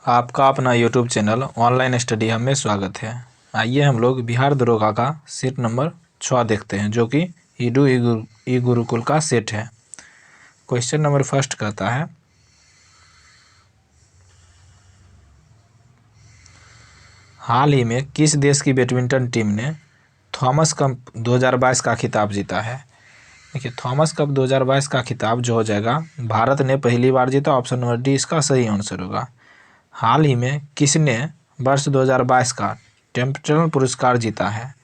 आपका अपना YouTube channel online study hub में स्वागत है। आइए हम लोग बिहार दरोगा का सेट नंबर 6 देखते हैं, जो कि ईडू ई गुरुकुल का सेट है। क्वेश्चन नंबर फर्स्ट कहता है, हाल ही में किस देश की बैडमिंटन टीम ने थॉमस कप 2022 का खिताब जीता है। देखिए, थॉमस कप 2022 का खिताब जो हो जाएगा, भारत ने पहली बार जीता। ऑप्शन नंबर डी इसका सही आंसर होगा। हाल ही में किसने वर्ष 2022 का टेम्पटन पुरस्कार जीता है।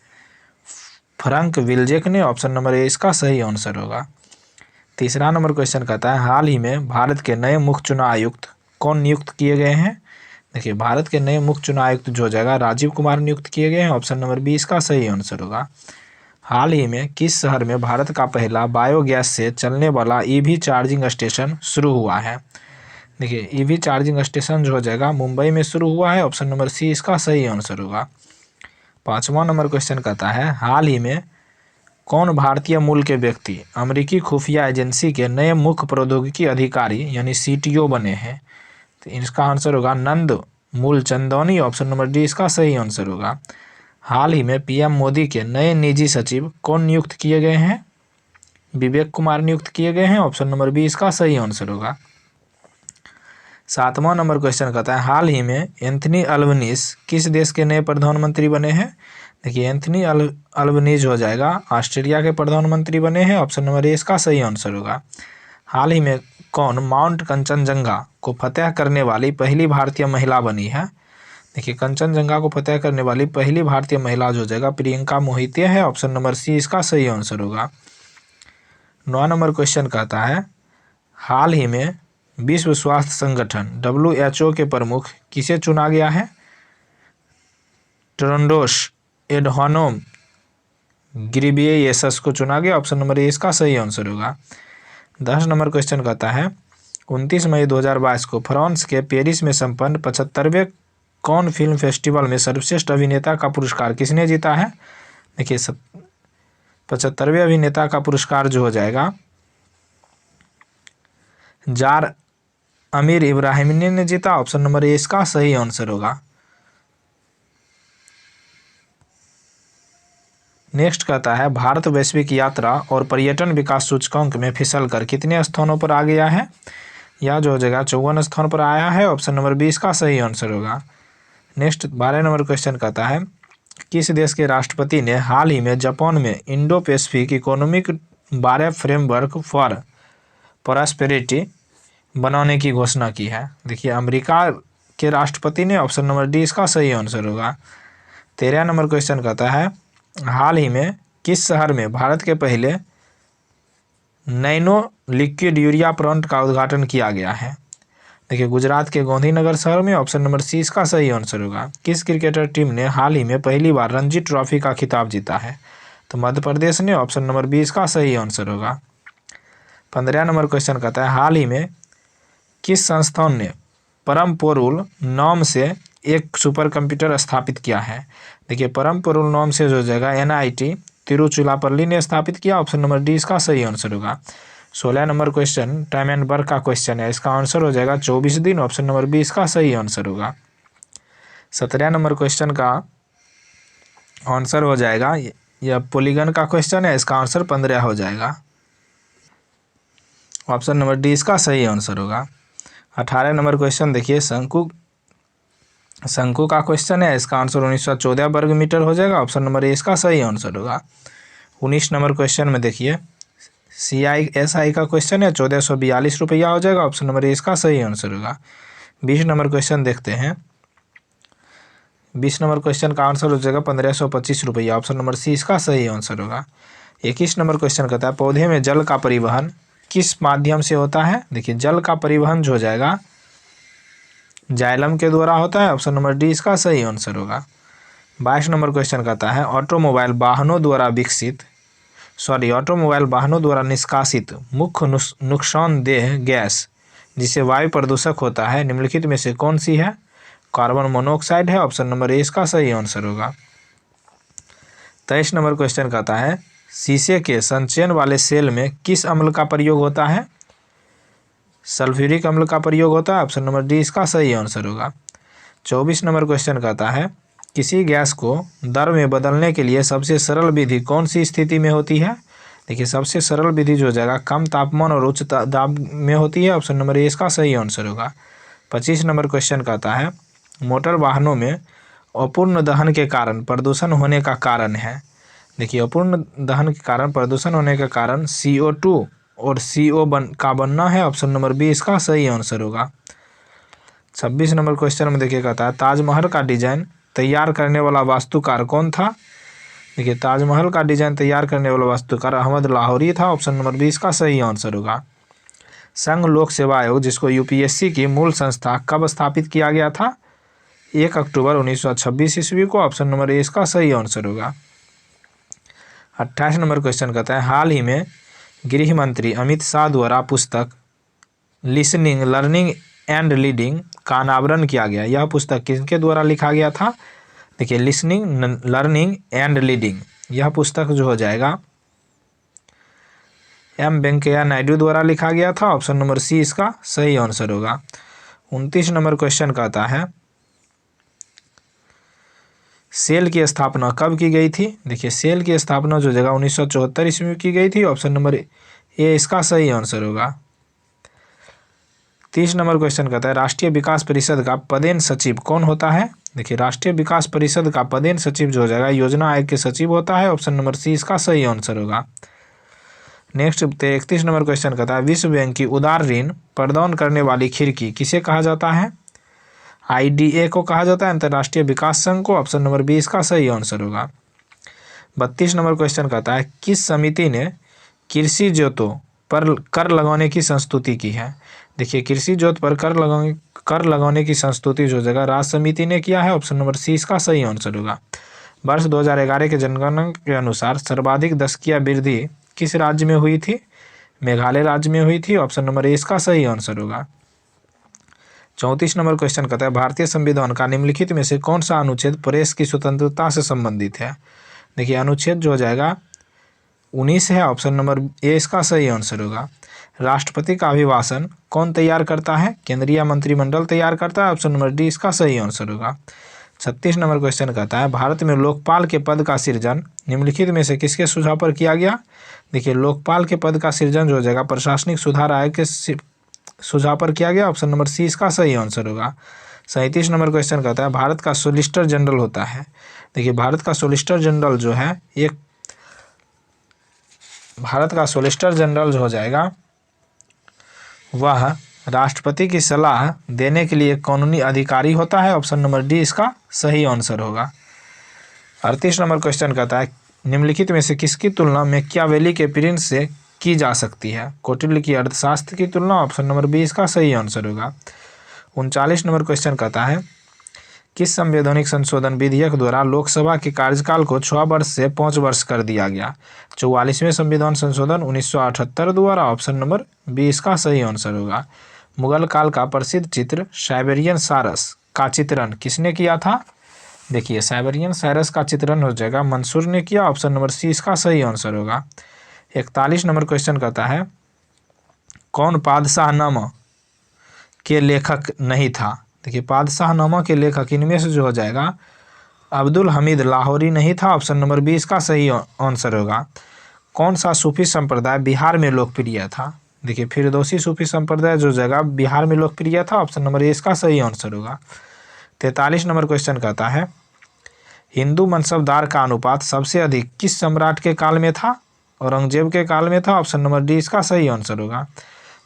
फ्रैंक विल्जेक ने। ऑप्शन नंबर ए इसका सही आंसर होगा। तीसरा नंबर क्वेश्चन कहता है, हाल ही में भारत के नए मुख्य चुनाव आयुक्त कौन नियुक्त किए गए हैं। देखिए, भारत के नए मुख्य चुनाव आयुक्त जो हो जाएगा, राजीव कुमार नियुक्त किए गए हैं। ऑप्शन नंबर बी इसका सही आंसर होगा। हाल ही में किस शहर में भारत का पहला बायोगैस से चलने वाला ईवी चार्जिंग स्टेशन शुरू हुआ है। देखिए, ईवी चार्जिंग स्टेशन जो हो जाएगा, मुंबई में शुरू हुआ है। ऑप्शन नंबर सी इसका सही आंसर होगा। पांचवा नंबर क्वेश्चन कहता है, हाल ही में कौन भारतीय मूल के व्यक्ति अमेरिकी खुफिया एजेंसी के नए मुख्य प्रौद्योगिकी अधिकारी यानी CTO बने हैं। तो इसका आंसर होगा नंद मूलचंदौनी। ऑप्शन नंबर डी इसका सही आंसर होगा। हाल ही में PM मोदी के नए निजी सचिव कौन नियुक्त किए गए हैं। विवेक कुमार नियुक्त किए गए हैं। ऑप्शन नंबर बी इसका सही आंसर होगा। सातवां नंबर क्वेश्चन कहता है, हाल ही में एंथनी अल्बनीज किस देश के नए प्रधानमंत्री बने हैं। देखिए, एंथनी अल्बनीज हो जाएगा, ऑस्ट्रेलिया के प्रधानमंत्री बने हैं। ऑप्शन नंबर ए इसका सही आंसर होगा। हाल ही में कौन माउंट कंचनजंगा को फतेह करने वाली पहली भारतीय महिला बनी है। देखिए, कंचनजंगा को फतेह करने वाली पहली भारतीय महिला जो हो जाएगा, प्रियंका मोहिते है। ऑप्शन नंबर सी इसका सही आंसर होगा। 9 नंबर क्वेश्चन कहता है, हाल ही में विश्व स्वास्थ्य संगठन WHO के प्रमुख किसे चुना गया है। टेड्रोस एडहानोम घेब्रेयेसस को चुना गया। ऑप्शन नंबर ए इसका सही आंसर होगा। 10 नंबर क्वेश्चन कहता है, 29 मई 2022 को फ्रांस के पेरिस में संपन्न 75वें कौन फिल्म फेस्टिवल में सर्वश्रेष्ठ अभिनेता का पुरस्कार किसने जीता है। देखिए, 75वें अभिनेता का पुरस्कार जो हो जाएगा, जार अमीर इब्राहिमी ने जीता। ऑप्शन नंबर ए इसका सही आंसर होगा। नेक्स्ट कहता है, भारत वैश्विक यात्रा और पर्यटन विकास सूचकांक में फिसलकर कितने स्थानों पर आ गया है। यह जो हो जाएगा 54 स्थान पर आया है। ऑप्शन नंबर बी इसका सही आंसर होगा। नेक्स्ट 12 नंबर क्वेश्चन कहता है, किस देश के राष्ट्रपति ने हाल ही में जापान में Indo Pacific economic 12 framework for prosperity बनाने की घोषणा की है। देखिए, अमेरिका के राष्ट्रपति ने। ऑप्शन नंबर डी इसका सही आंसर होगा। 13 नंबर क्वेश्चन कहता है, हाल ही में किस शहर में भारत के पहले नैनो लिक्विड यूरिया प्लांट का उद्घाटन किया गया है। देखिए, गुजरात के गांधीनगर शहर में। ऑप्शन नंबर सी इसका सही आंसर होगा। किस क्रिकेटर टीम ने हाल ही में पहली बार रणजी ट्रॉफी का खिताब जीता है। तो मध्य प्रदेश ने। ऑप्शन नंबर बी इसका सही आंसर होगा। 15 नंबर क्वेश्चन कहता है, हाल ही में किस संस्थान ने परम पोरुल नाम से एक सुपर कंप्यूटर स्थापित किया है। देखिए, परम पोरुल नाम से जो जगह NIT तिरुचिरापल्ली ने स्थापित किया। ऑप्शन नंबर डी इसका सही आंसर होगा। 16 number question time and work का क्वेश्चन है। इसका आंसर हो जाएगा 24 दिन। ऑप्शन नंबर बी इसका सही आंसर होगा। 17 नंबर क्वेश्चन का आंसर हो जाएगा, यह पॉलीगन का क्वेश्चन है। इसका आंसर 15 हो जाएगा। ऑप्शन नंबर डी इसका सही आंसर होगा। 18 नंबर क्वेश्चन देखिए, शंकु का क्वेश्चन है। इसका आंसर 1914 वर्ग मीटर हो जाएगा। ऑप्शन नंबर ए इसका सही आंसर होगा। 19 नंबर क्वेश्चन में देखिए, CISI का क्वेश्चन है। 1442 रुपया हो जाएगा। ऑप्शन नंबर ए इसका सही आंसर होगा। 20 नंबर क्वेश्चन देखते हैं। 20 नंबर क्वेश्चन का आंसर हो जाएगा 1525 रुपया। ऑप्शन नंबर सी इसका सही आंसर होगा। 21 नंबर क्वेश्चन कहता है, पौधे में जल का परिवहन किस माध्यम से होता है। देखिए, जल का परिवहन जो हो जाएगा जाइलम के द्वारा होता है। ऑप्शन नंबर डी इसका सही आंसर होगा। 22 नंबर क्वेश्चन कहता है, ऑटोमोबाइल वाहनों द्वारा निष्कासित मुख्य नुकसानदेह गैस जिसे वायु प्रदूषक होता है, निम्नलिखित में से कौन सी है। कार्बन मोनोऑक्साइड है। ऑप्शन नंबर ए इसका सही आंसर होगा। 23 नंबर क्वेश्चन कहता है, शीशे के संचयन वाले सेल में किस अम्ल का प्रयोग होता है। सल्फ्यूरिक अम्ल का प्रयोग होता है। ऑप्शन नंबर डी इसका सही आंसर होगा। 24 नंबर क्वेश्चन कहता है किसी गैस को दर में बदलने के लिए सबसे सरल विधि कौन सी स्थिति में होती है। देखिए सबसे सरल विधि जो हो जाएगा कम तापमान और उच्च दाब में होती है। ऑप्शन नंबर ए इसका सही आंसर होगा। 25 नंबर क्वेश्चन कहता है मोटर वाहनों में अपूर्ण दहन के कारण प्रदूषण होने का कारण है। देखिए अपूर्ण दहन के कारण प्रदूषण होने का कारण CO2 और CO का बनना है। ऑप्शन नंबर बी इसका सही आंसर होगा। 26 नंबर क्वेश्चन में देखिए कहता है ताजमहल का डिजाइन तैयार करने वाला वास्तुकार कौन था। देखिए ताजमहल का डिजाइन तैयार करने वाला वास्तुकार अहमद लाहौरी था। ऑप्शन नंबर बी इसका सही आंसर होगा। संघ लोक सेवा आयोग जिसको UPSC की मूल संस्था कब स्थापित किया गया था। 1 अक्टूबर 1926 ईस्वी को। ऑप्शन नंबर ए इसका सही आंसर होगा। 28 नंबर क्वेश्चन कहता है हाल ही में गृह मंत्री अमित शाह द्वारा पुस्तक लिसनिंग लर्निंग एंड लीडिंग का अनावरण किया गया। यह पुस्तक किसके द्वारा लिखा गया था। देखिए लिसनिंग लर्निंग एंड लीडिंग यह पुस्तक जो हो जाएगा M वेंकैया नायडू द्वारा लिखा गया था। ऑप्शन नंबर सी इसका सही आंसर होगा। 29 नंबर क्वेश्चन कहता है सेल की स्थापना कब की गई थी। देखिए सेल की स्थापना जो जगह 1974 ईस्वी में की गई थी। ऑप्शन नंबर ए इसका सही आंसर होगा। 30 नंबर क्वेश्चन कहता है राष्ट्रीय विकास परिषद का पदेन सचिव कौन होता है। देखिए राष्ट्रीय विकास परिषद का पदेन सचिव जो हो जाएगा योजना आयोग के सचिव होता है। ऑप्शन नंबर सी इसका सही आंसर होगा। नेक्स्ट 31 नंबर क्वेश्चन कहता है विश्व बैंक की उदार ऋण प्रदान करने वाली खिड़की किसे कहा जाता है। IDA को कहा जाता है अंतर्राष्ट्रीय विकास संघ को। ऑप्शन नंबर बी इसका सही आंसर होगा। 32 नंबर क्वेश्चन कहता है किस समिति ने कृषि जोतों पर कर लगाने की संस्तुति की है। देखिए कृषि जोत पर कर लगाने की संस्तुति जो जगह राज्य समिति ने किया है। ऑप्शन नंबर सी इसका सही आंसर होगा। वर्ष 2011 के जनगणना के अनुसार सर्वाधिक दशकीय वृद्धि किस राज्य में हुई थी। मेघालय राज्य में हुई थी। ऑप्शन नंबर ए इसका सही आंसर होगा। 34 नंबर क्वेश्चन कहता है भारतीय संविधान का निम्नलिखित में से कौन सा अनुच्छेद प्रेस की स्वतंत्रता से संबंधित है। देखिए अनुच्छेद जो हो जाएगा 19 है। ऑप्शन नंबर ए इसका सही आंसर होगा। राष्ट्रपति का अभिभाषण कौन तैयार करता है। केंद्रीय मंत्रिमंडल तैयार करता है। ऑप्शन नंबर डी इसका सही आंसर होगा। 36 नंबर क्वेश्चन कहता है भारत में लोकपाल के पद का सृजन निम्नलिखित में से किसके सुझाव पर किया गया। देखिए लोकपाल के पद का सृजन जो हो जाएगा प्रशासनिक सुधार आयोग के सुझाव पर किया गया। ऑप्शन नंबर सी इसका सही आंसर होगा। 37 नंबर क्वेश्चन कहता है भारत का सोलिसिटर जनरल होता है। देखिए भारत का सोलिसिटर जनरल जो है भारत का सोलिसिटर जनरल जो हो जाएगा वह राष्ट्रपति की सलाह देने के लिए कानूनी अधिकारी होता है। ऑप्शन नंबर डी इसका सही आंसर होगा। 38 नंबर क्वेश्चन कहता है निम्नलिखित में से किसकी तुलना मैकियावेली के प्रिंस से की जा सकती है। कौटिल्य की अर्थशास्त्र की तुलना। ऑप्शन नंबर बी इसका सही आंसर होगा। 39 नंबर क्वेश्चन कहता है किस संवैधानिक संशोधन विधेयक द्वारा लोकसभा के कार्यकाल को 6 वर्ष से 5 वर्ष कर दिया गया। 44वें संविधान संशोधन 1978 द्वारा। ऑप्शन नंबर बी इसका सही आंसर होगा। मुगल काल का प्रसिद्ध चित्र साइबेरियन सारस का चित्रण किसने किया था। देखिए साइबेरियन सारस का चित्रण हो जाएगा मंसूर ने किया। ऑप्शन नंबर सी इसका सही आंसर होगा। 41 नंबर क्वेश्चन कहता है कौन पादशाहनामा के लेखक नहीं था। देखिए पादशाहनामा के लेखक इनमें से जो हो जाएगा अब्दुल हमीद लाहौरी नहीं था। ऑप्शन नंबर बी इसका सही आंसर होगा। कौन सा सूफी संप्रदाय बिहार में लोकप्रिय था। देखिए फिरदौसी सूफी संप्रदाय जो जगह बिहार में लोकप्रिय था। ऑप्शन नंबर ए इसका सही आंसर होगा। 43 नंबर क्वेश्चन कहता है हिंदू मनसबदार का अनुपात सबसे अधिक किस सम्राट के काल में था। औरंगजेब के काल में था। ऑप्शन नंबर डी इसका सही आंसर होगा।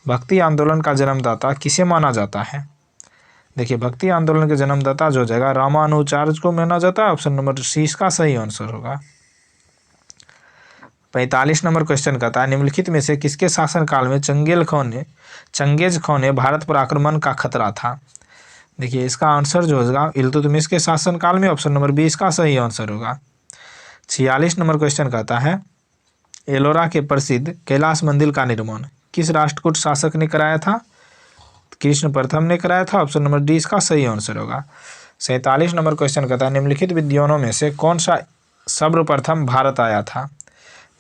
भक्ति आंदोलन का जन्मदाता किसे माना जाता है। देखिए भक्ति आंदोलन के जन्मदाता जो जगह रामानुजाचार्य को माना जाता है। ऑप्शन नंबर सी इसका सही आंसर होगा। 45 नंबर क्वेश्चन कहता है निम्नलिखित में से किसके शासनकाल में चंगेज खौन ने भारत पर आक्रमण का खतरा था। देखिए इसका आंसर जो होगा इल्तुतमिश के शासनकाल में। ऑप्शन नंबर बी इसका सही आंसर होगा। 46 नंबर क्वेश्चन कहता है एलोरा के प्रसिद्ध कैलाश मंदिर का निर्माण किस राष्ट्रकूट शासक ने कराया था। कृष्ण प्रथम ने कराया था। ऑप्शन नंबर डी इसका सही आंसर होगा। 47 नंबर क्वेश्चन कहता है निम्नलिखित विद्वानों में से कौन सा सर्वप्रथम भारत आया था।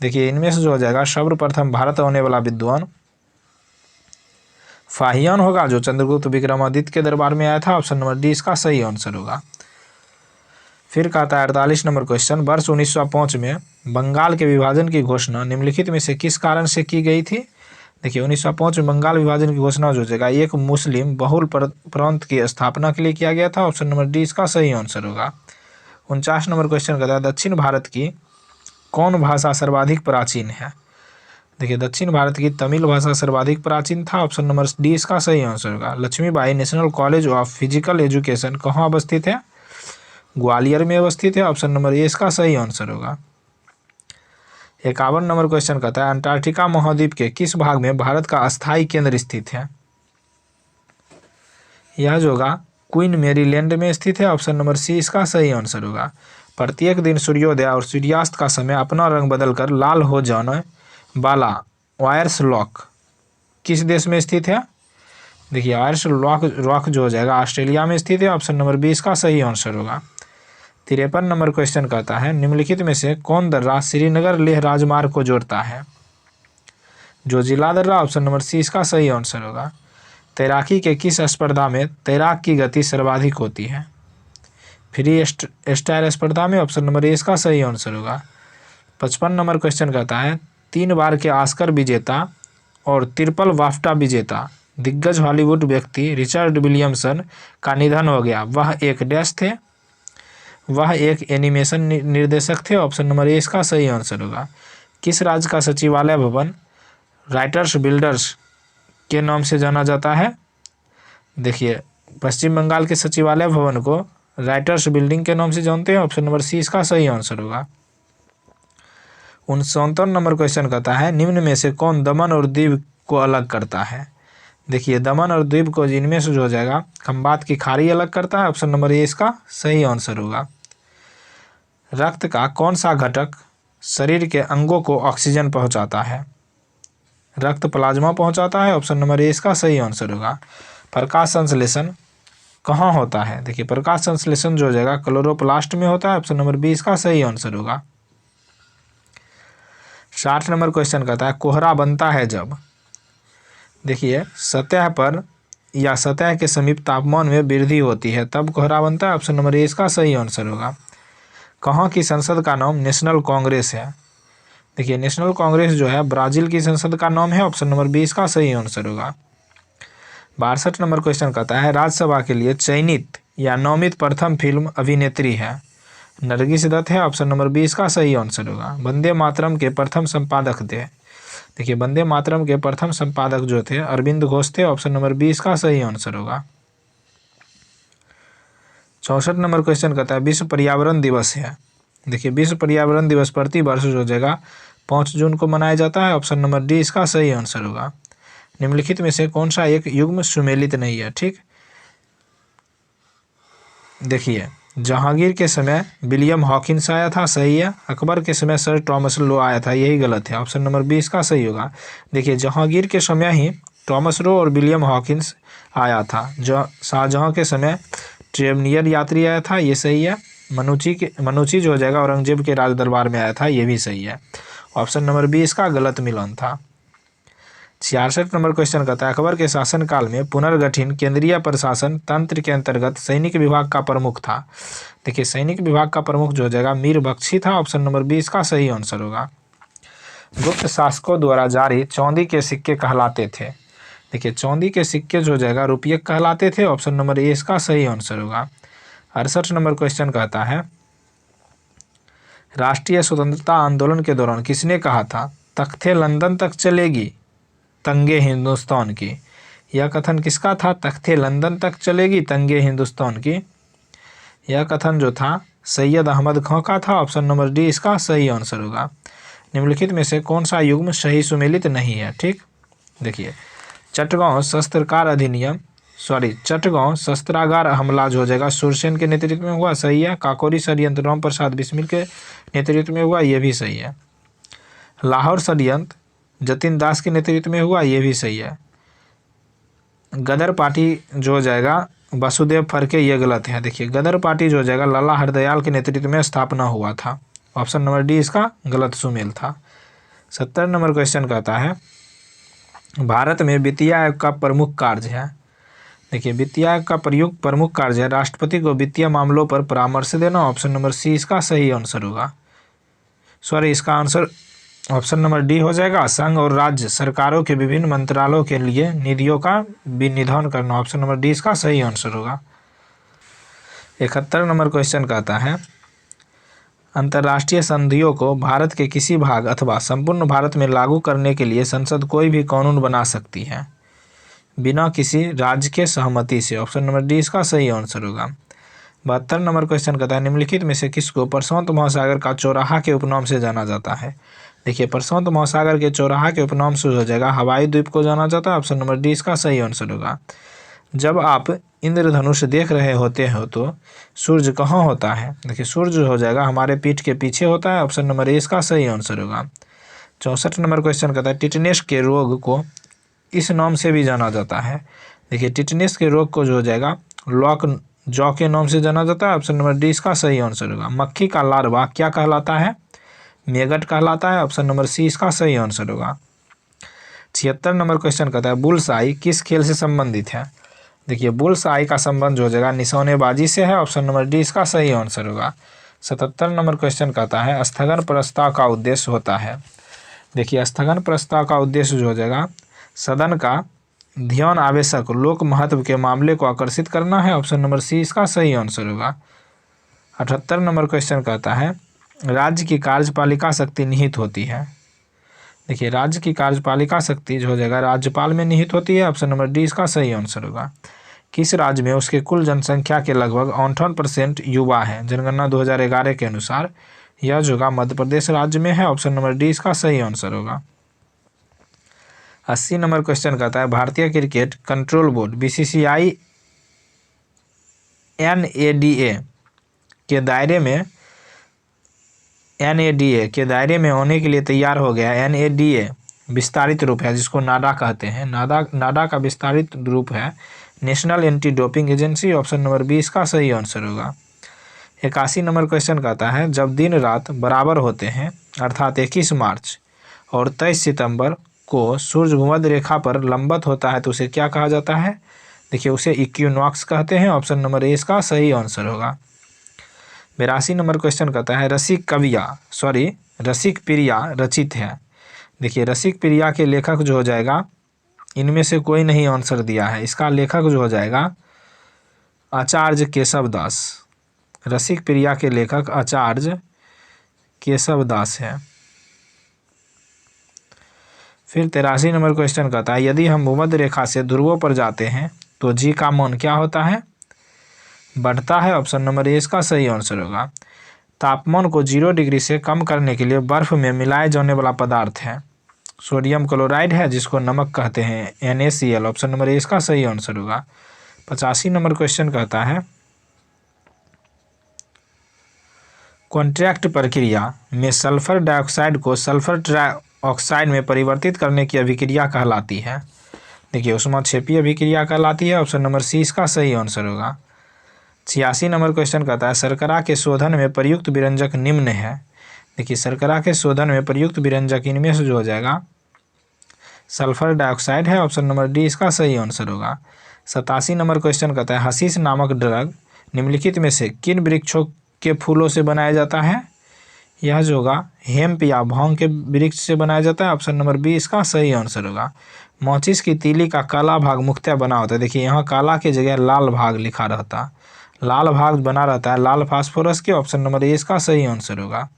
देखिए इनमें से जो हो जाएगा सर्वप्रथम भारत आने वाला विद्वान फाहियान होगा जो चंद्रगुप्त विक्रमादित्य के दरबार में आया था। ऑप्शन नंबर डी इसका सही आंसर होगा। फिर कहता है 48 नंबर क्वेश्चन, वर्ष 1905 में बंगाल के विभाजन की घोषणा निम्नलिखित में से किस कारण से की गई थी। देखिए 1905 में बंगाल विभाजन की घोषणा जो जगह एक मुस्लिम बहुल प्रांत की स्थापना के लिए किया गया था। ऑप्शन नंबर डी इसका सही आंसर होगा। 49 नंबर क्वेश्चन कहता है दक्षिण भारत की कौन भाषा सर्वाधिक प्राचीन है। देखिए दक्षिण भारत की तमिल भाषा सर्वाधिक प्राचीन था। ऑप्शन नंबर डी इसका सही आंसर होगा। Lakshmibai national college of physical education कहाँ अवस्थित है। ग्वालियर में अवस्थित है। ऑप्शन नंबर ए इसका सही आंसर होगा। 51 नंबर क्वेश्चन कहता है अंटार्कटिका महाद्वीप के किस भाग में भारत का अस्थायी केंद्र स्थित है। यह जो होगा क्वीन मैरीलैंड में स्थित है। ऑप्शन नंबर सी इसका सही आंसर होगा। प्रत्येक दिन सूर्योदय और सूर्यास्त का समय अपना रंग बदलकर लाल हो जाने वाला वायर्स लॉक किस देश में स्थित है। देखिए वायर्स रॉक जो हो जाएगा ऑस्ट्रेलिया में स्थित है। ऑप्शन नंबर बी इसका सही आंसर होगा। 53 नंबर क्वेश्चन कहता है निम्नलिखित में से कौन दर्रा श्रीनगर लेह राजमार्ग को जोड़ता है। जो जिला दर्रा। ऑप्शन नंबर सी इसका सही आंसर होगा। तैराकी के किस स्पर्धा में तैराक की गति सर्वाधिक होती है। फ्री स्टाइल स्पर्धा में। ऑप्शन नंबर ए इसका सही आंसर होगा। 55 नंबर क्वेश्चन कहता है 3 बार के ऑस्कर विजेता और ट्रिपल बाफ्टा विजेता दिग्गज हॉलीवुड व्यक्ति रिचर्ड विलियमसन का निधन हो गया। वह एक डैश थे। वह एक एनिमेशन निर्देशक थे। ऑप्शन नंबर ए इसका सही आंसर होगा। किस राज्य का सचिवालय भवन राइटर्स बिल्डर्स के नाम से जाना जाता है। देखिए पश्चिम बंगाल के सचिवालय भवन को राइटर्स बिल्डिंग के नाम से जानते हैं। ऑप्शन नंबर सी इसका सही आंसर होगा। 69 नंबर क्वेश्चन कहता है निम्न में से कौन दमन और दीव को अलग करता है। देखिए दमन और द्वीप को जिनमें से जो हो जाएगा खंबात की खाड़ी अलग करता है। ऑप्शन नंबर ए इसका सही आंसर होगा। रक्त का कौन सा घटक शरीर के अंगों को ऑक्सीजन पहुंचाता है। रक्त प्लाज्मा पहुंचाता है। ऑप्शन नंबर ए इसका सही आंसर होगा। प्रकाश संश्लेषण कहाँ होता है। देखिए प्रकाश संश्लेषण जो हो जाएगा क्लोरोप्लास्ट में होता है। ऑप्शन नंबर बी इसका सही आंसर होगा। 60 नंबर क्वेश्चन कहता है कोहरा बनता है जब। देखिए सतह पर या सतह के समीप तापमान में वृद्धि होती है तब कोहरा बनता है। ऑप्शन नंबर ए इसका सही आंसर होगा। कहाँ की संसद का नाम नेशनल कांग्रेस है। देखिए नेशनल कांग्रेस जो है ब्राजील की संसद का नाम है। ऑप्शन नंबर बी इसका सही आंसर होगा। 62 नंबर क्वेश्चन कहता है राज्यसभा के लिए चयनित या नामित प्रथम फिल्म अभिनेत्री है। नरगिस दत्त है। ऑप्शन नंबर बी इसका सही आंसर होगा। वंदे मातरम के प्रथम संपादक थे। देखिए वंदे मातरम के प्रथम संपादक जो थे अरविंद घोष थे। ऑप्शन नंबर बी इसका सही आंसर होगा। 64 नंबर क्वेश्चन कहता है विश्व पर्यावरण दिवस है। देखिए विश्व पर्यावरण दिवस प्रति वर्ष जो जगह 5 जून को मनाया जाता है। ऑप्शन नंबर डी इसका सही आंसर होगा। निम्नलिखित में से कौन सा एक युग्म सुमेलित नहीं है। ठीक देखिए जहांगीर के समय विलियम हॉकिंस आया था, सही है। अकबर के समय सर थॉमस लो आया था, यही गलत है। ऑप्शन नंबर बी इसका सही होगा। देखिए जहांगीर के समय ही थॉमस लो और विलियम हॉकिंस आया था। जो शाहजहां के समय ट्रेवनियर यात्री आया था, ये सही है। मनुची जो हो जाएगा औरंगजेब के राज दरबार में आया था, ये भी सही है। ऑप्शन नंबर बी इसका गलत मिलान था। 66 नंबर क्वेश्चन कहता है अकबर के शासनकाल में पुनर्गठित केंद्रीय प्रशासन तंत्र के अंतर्गत सैनिक विभाग का प्रमुख था। देखिए सैनिक विभाग का प्रमुख जो हो जाएगा मीर बख्शी था। ऑप्शन नंबर बी इसका सही आंसर होगा। गुप्त शासकों द्वारा जारी चांदी के सिक्के कहलाते थे। देखिए चांदी के सिक्के जो हो जाएगा रुपये कहलाते थे। ऑप्शन नंबर ए इसका सही आंसर होगा। 68 नंबर क्वेश्चन कहता है राष्ट्रीय स्वतंत्रता आंदोलन के दौरान किसने कहा था तख्ते लंदन तक चलेगी तंगे हिंदुस्तान की। यह कथन किसका था। तख्ते लंदन तक चलेगी तंगे हिंदुस्तान की। यह कथन जो था सैयद अहमद खां का था। ऑप्शन नंबर डी इसका सही आंसर होगा। निम्नलिखित में से कौन सा युग्म सही सुमेलित नहीं है। ठीक देखिए चटगांव शस्त्रागार हमला जो हो जाएगा सुरसेन के नेतृत्व में हुआ, सही है। काकोरी षड्यंत्र राम प्रसाद बिस्मिल के नेतृत्व में हुआ, यह भी सही है। लाहौर षड्यंत्र जतिन दास के नेतृत्व में हुआ, यह भी सही है। गदर पार्टी जो हो जाएगा वासुदेव फरके, ये गलत है। देखिए गदर पार्टी जो हो जाएगा लाला हरदयाल के नेतृत्व में स्थापना हुआ था। ऑप्शन नंबर डी इसका गलत सुमेल था। 70 नंबर क्वेश्चन कहता है भारत में वित्तीय आयोग का प्रमुख कार्य है। देखिए वित्तीय आयोग का प्रमुख कार्य है राष्ट्रपति को वित्तीय मामलों पर परामर्श देना। ऑप्शन नंबर सी इसका सही आंसर होगा। सॉरी, इसका आंसर ऑप्शन नंबर डी हो जाएगा। संघ और राज्य सरकारों के विभिन्न मंत्रालयों के लिए निधियों का विनिधान करना। ऑप्शन नंबर डी इसका सही आंसर होगा। 71 नंबर क्वेश्चन कहता है अंतर्राष्ट्रीय संधियों को भारत के किसी भाग अथवा संपूर्ण भारत में लागू करने के लिए संसद कोई भी कानून बना सकती है बिना किसी राज्य के सहमति से। ऑप्शन नंबर डी इसका सही आंसर होगा। 72 नंबर क्वेश्चन कहता है निम्नलिखित में से किसको प्रशांत महासागर का चौराहा के उपनाम से जाना जाता है। देखिए प्रशांत महासागर के चौराहा के उपनाम से हो जाएगा हवाई द्वीप को जाना जाता है। ऑप्शन नंबर डी इसका सही आंसर होगा। जब आप इंद्रधनुष देख रहे होते हो तो सूर्य कहाँ होता है। देखिए सूर्य हो जाएगा हमारे पीठ के पीछे होता है। ऑप्शन नंबर ए इसका सही आंसर होगा। 64 नंबर क्वेश्चन कहता है टिटनेस के रोग को इस नाम से भी जाना जाता है। देखिए टिटनेस के रोग को जो हो जाएगा लॉक जॉ के नाम से जाना जाता है। ऑप्शन नंबर डी इसका सही आंसर होगा। मक्खी का लार्वा क्या कहलाता है। मेगट कहलाता है। ऑप्शन नंबर सी इसका सही आंसर होगा। 76 नंबर क्वेश्चन कहता है बुल्स आई किस खेल से संबंधित है। देखिए बुल्स आई का संबंध जो हो जाएगा निशानेबाजी से है। ऑप्शन नंबर डी इसका सही आंसर होगा। 77 नंबर क्वेश्चन कहता है स्थगन प्रस्ताव का उद्देश्य होता है। देखिए स्थगन प्रस्ताव का उद्देश्य जो हो जाएगा सदन का ध्यान आवश्यक लोक महत्व के मामले को आकर्षित करना है। ऑप्शन नंबर सी इसका सही आंसर होगा। 78 नंबर क्वेश्चन कहता है राज्य की कार्यपालिका शक्ति निहित होती है। देखिए राज्य की कार्यपालिका शक्ति जो हो जाएगा राज्यपाल में निहित होती है। ऑप्शन नंबर डी इसका सही आंसर होगा। किस राज्य में उसके कुल जनसंख्या के लगभग 58% युवा हैं जनगणना 2011 के अनुसार। यह जो होगा मध्य प्रदेश राज्य में है। ऑप्शन नंबर डी इसका सही आंसर होगा। 80 नंबर क्वेश्चन कहता है भारतीय cricket control board BCCI NADA के दायरे में होने के लिए तैयार हो गया। NADA विस्तारित रूप है जिसको नाडा कहते हैं। नाडा का विस्तारित रूप है national anti doping agency. Option number B इसका सही आंसर होगा। 81 नंबर क्वेश्चन कहता है जब दिन रात बराबर होते हैं अर्थात 21 मार्च और 23 सितंबर को सूर्य भूमध्य रेखा पर लंबवत होता है तो उसे क्या कहा जाता है। देखिए उसे इक्विनॉक्स कहते हैं। ऑप्शन नंबर ए इसका सही आंसर होगा। 82 नंबर क्वेश्चन कहता है रसिक प्रिया रचित है। देखिए रसिक प्रिया के लेखक जो हो जाएगा इनमें से कोई नहीं आंसर दिया है। इसका लेखक जो हो जाएगा आचार्य केशव दास। रसिक प्रिया के लेखक आचार्य केशव दास है। फिर 83 नंबर क्वेश्चन कहता है यदि हम भूमध्य रेखा से ध्रुवों पर जाते हैं तो जी का मान क्या होता है, बढ़ता है। ऑप्शन नंबर ए इसका सही आंसर होगा। तापमान को 0 डिग्री से कम करने के लिए बर्फ में मिलाए जाने वाला पदार्थ है सोडियम क्लोराइड है जिसको नमक कहते हैं NaCl। ऑप्शन नंबर ए इसका सही आंसर होगा। 85 नंबर क्वेश्चन कहता है कॉन्ट्रैक्ट प्रक्रिया में सल्फर डाइऑक्साइड को सल्फर ट्राइऑक्साइड में परिवर्तित करने की अभिक्रिया कहलाती है। देखिए ऊष्माक्षेपीय अभिक्रिया कहलाती है। ऑप्शन नंबर सी इसका सही आंसर होगा। 86 नंबर क्वेश्चन कहता है शर्करा के शोधन में प्रयुक्त विरंजक निम्न है। देखिए शर्करा के शोधन में प्रयुक्त विरंजक इनमें से जो हो जाएगा सल्फर डाइऑक्साइड है। ऑप्शन नंबर डी इसका सही आंसर होगा। 87 नंबर क्वेश्चन कहता है हशीश नामक ड्रग निम्नलिखित में से किन वृक्षों के फूलों से बनाया जाता है। यह जो होगा हेम्प या भांग के वृक्ष से बनाया जाता है। ऑप्शन नंबर बी इसका सही आंसर होगा। माचिस की तीली का काला भाग मुख्यतः बना होता है। देखिए यहाँ काला के जगह लाल भाग लिखा रहता, लाल भाग बना रहता है लाल फास्फोरस के। ऑप्शन नंबर ए इसका सही आंसर होगा।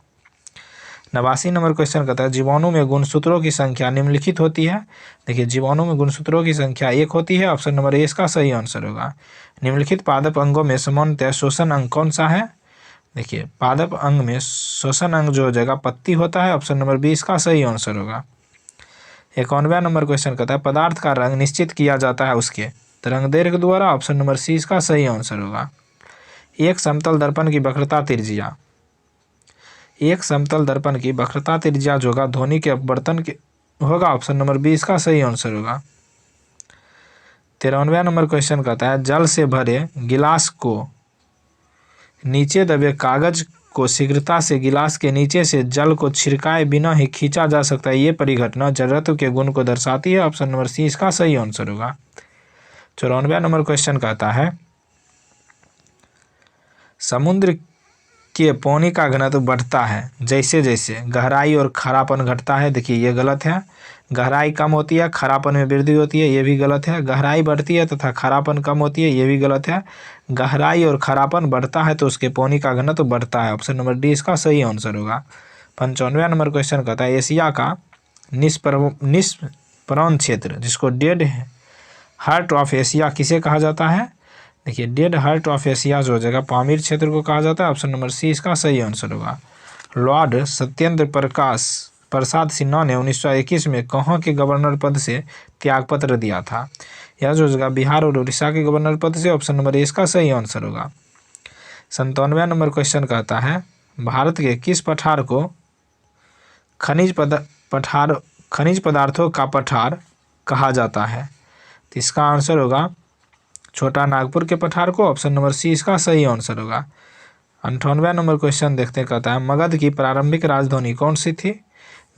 89 नंबर क्वेश्चन कहता है जीवाणु में गुणसूत्रों की संख्या निम्नलिखित होती है। देखिए जीवाणु में गुणसूत्रों की संख्या 1 होती है। ऑप्शन नंबर ए इसका सही आंसर होगा। निम्नलिखित पादप अंगों में सामान्यतः श्वसन अंग कौन सा है। देखिए पादप अंग में श्वसन अंग जो हो जाएगा पत्ती होता है। ऑप्शन नंबर बी इसका सही आंसर होगा। 91 नंबर क्वेश्चन कहता है पदार्थ का रंग निश्चित किया जाता है उसके तरंगदैर्घ्य द्वारा। ऑप्शन नंबर सी इसका सही आंसर होगा। एक समतल दर्पण की वक्रता त्रिज्या, एक समतल दर्पण की वक्रता त्रिज्या जो होगा ध्वनि के अपवर्तन के होगा। ऑप्शन नंबर बी इसका सही आंसर होगा। 93 नंबर क्वेश्चन कहता है जल से भरे गिलास को नीचे दबे कागज को शीघ्रता से गिलास के नीचे से जल को छिड़काए बिना ही खींचा जा सकता है, ये परिघटना जड़त्व के गुण को दर्शाती है। ऑप्शन नंबर सी इसका सही आंसर होगा। 94 नंबर क्वेश्चन कहता है समुद्र के पानी का घनत्व बढ़ता है जैसे जैसे गहराई और खारापन घटता है। देखिए ये गलत है, गहराई कम होती है खारापन में वृद्धि होती है, ये भी गलत है। गहराई बढ़ती है तथा खारापन कम होती है, ये भी गलत है। गहराई और खारापन बढ़ता है तो उसके पानी का घनत्व बढ़ता है। ऑप्शन नंबर डी इसका सही आंसर होगा। 95 नंबर क्वेश्चन कहता है एशिया का निष्प्रवण क्षेत्र जिसको डेड हार्ट ऑफ एशिया किसे कहा जाता है। देखिए डेड हार्ट ऑफ एशिया जो हो जाएगा पामीर क्षेत्र को कहा जाता है। ऑप्शन नंबर सी इसका सही आंसर होगा। लॉर्ड सत्येंद्र प्रसाद सिन्हा ने 1921 में कहाँ के गवर्नर पद से त्यागपत्र दिया था। यह जो जगह बिहार और उड़ीसा के गवर्नर पद से। ऑप्शन नंबर ए इसका सही आंसर होगा। 97 नंबर क्वेश्चन कहता है भारत के किस पठार को खनिज पदार्थों का पठार कहा जाता है। तो इसका आंसर होगा छोटा नागपुर के पठार को। ऑप्शन नंबर सी इसका सही आंसर होगा। 98 नंबर क्वेश्चन देखते कहता है मगध की प्रारंभिक राजधानी कौन सी थी।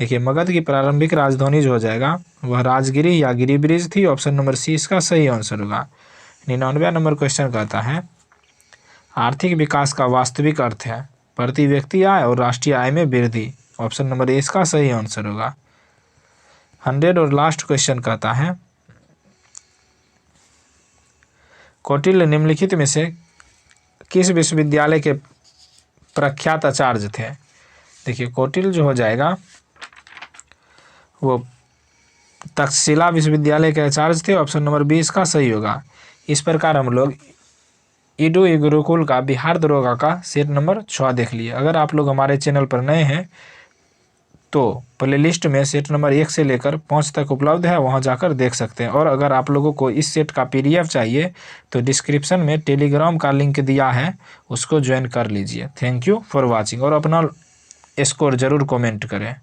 देखिए मगध की प्रारंभिक राजधानी जो हो जाएगा वह राजगिरी या गिरिब्रिज थी। ऑप्शन नंबर सी इसका सही आंसर होगा। 99 नंबर क्वेश्चन कहता है आर्थिक विकास का वास्तविक अर्थ है प्रति व्यक्ति आय और राष्ट्रीय आय में वृद्धि। ऑप्शन नंबर ए इसका सही आंसर होगा। 100 और लास्ट क्वेश्चन कहता है कौटिल्य निम्नलिखित में से किस विश्वविद्यालय के प्रख्यात आचार्य थे। देखिए कौटिल्य जो हो जाएगा वो तक्षशिला विश्वविद्यालय के आचार्य थे। ऑप्शन नंबर बी इसका सही होगा। इस प्रकार हम लोग ईडू गुरुकुल का बिहार दरोगा का सेट नंबर 6 देख लिए। अगर आप लोग हमारे चैनल पर नए हैं तो प्लेलिस्ट में सेट नंबर 1 से लेकर 5 तक उपलब्ध है, वहां जाकर देख सकते हैं। और अगर आप लोगों को इस सेट का PDF चाहिए तो डिस्क्रिप्शन में टेलीग्राम का लिंक दिया है, उसको ज्वाइन कर लीजिए। थैंक यू फॉर वॉचिंग और अपना स्कोर ज़रूर कमेंट करें।